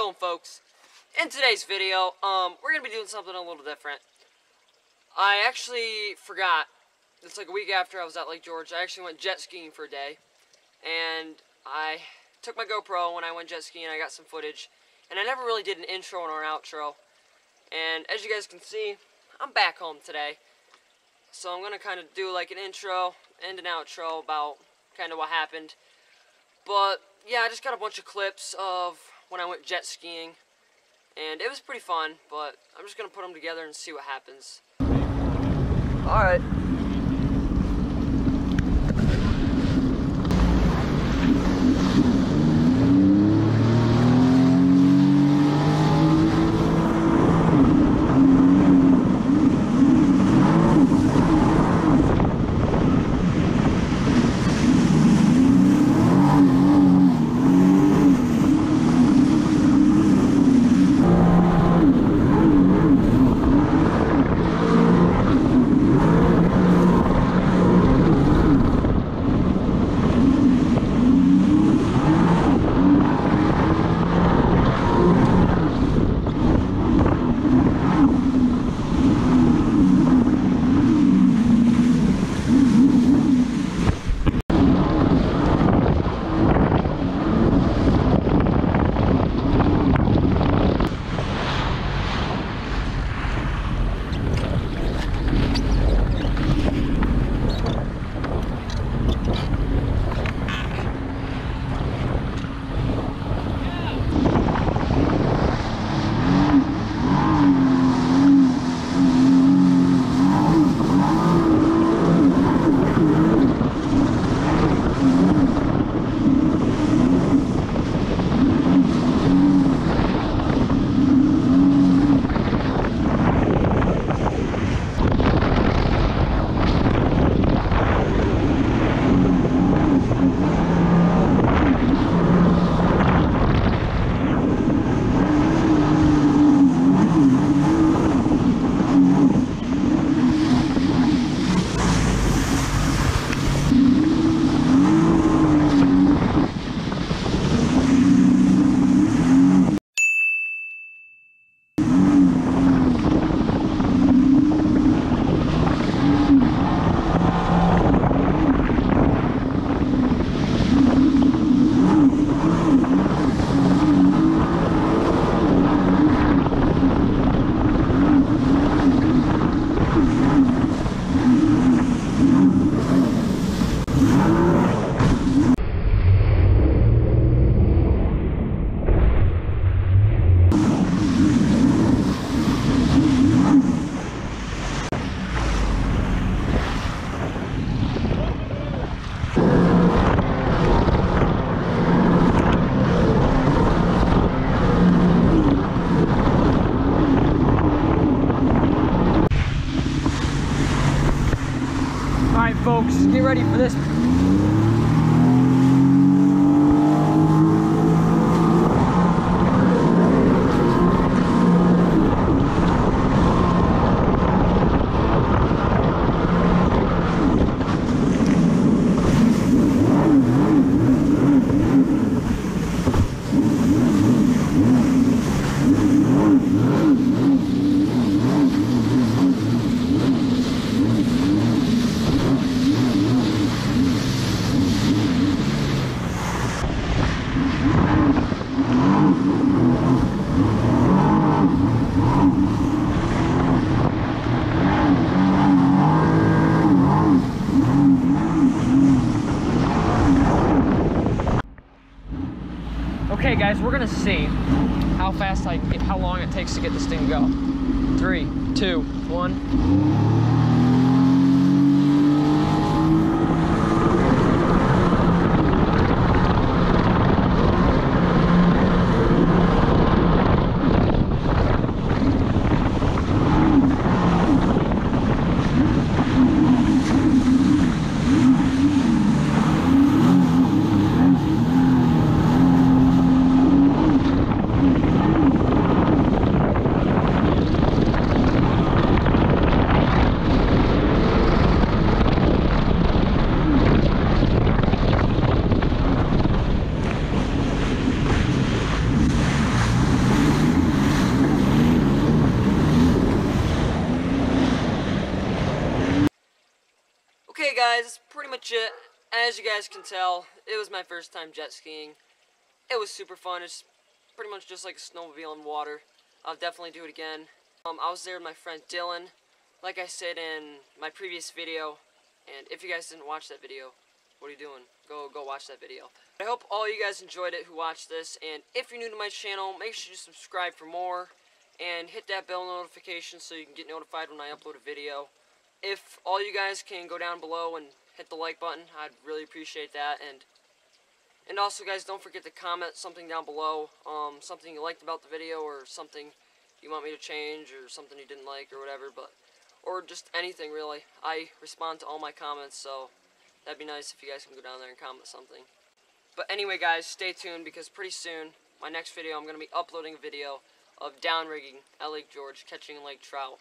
going, folks? In today's video, we're gonna be doing something a little different. I actually forgot. It's like a week after I was at Lake George. I actually went jet skiing for a day, and I took my GoPro when I went jet skiing. I got some footage, and I never really did an intro or an outro. And as you guys can see, I'm back home today, so I'm gonna kind of do like an intro and an outro about kind of what happened. But yeah, I just got a bunch of clips of when I went jet skiing, and it was pretty fun, but I'm just gonna put them together and see what happens. Alright. Alright folks, get ready for this. Okay guys, we're gonna see how fast I can get, how long it takes to get this thing to go. 3, 2, 1. okay, guys, that's pretty much it. As you guys can tell, it was my first time jet skiing. It was super fun. It's pretty much just like a snowmobile in water. I'll definitely do it again. I was there with my friend Dylan, like I said in my previous video. And if you guys didn't watch that video, what are you doing? Go watch that video. I hope all you guys enjoyed it who watched this. And if you're new to my channel, make sure you subscribe for more. And hit that bell notification so you can get notified when I upload a video. If all you guys can go down below and hit the like button, I'd really appreciate that. And also, guys, don't forget to comment something down below, something you liked about the video, or something you want me to change, or something you didn't like, or whatever, or just anything, really. I respond to all my comments, so that'd be nice if you guys can go down there and comment something. But anyway, guys, stay tuned, because pretty soon, my next video, I'm going to be uploading a video of downrigging at Lake George, catching lake trout.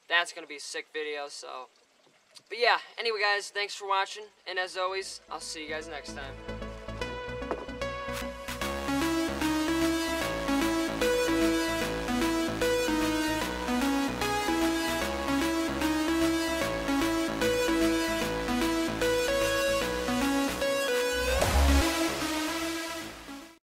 That's going to be a sick video, so... But yeah, anyway, guys, thanks for watching, and as always, I'll see you guys next time.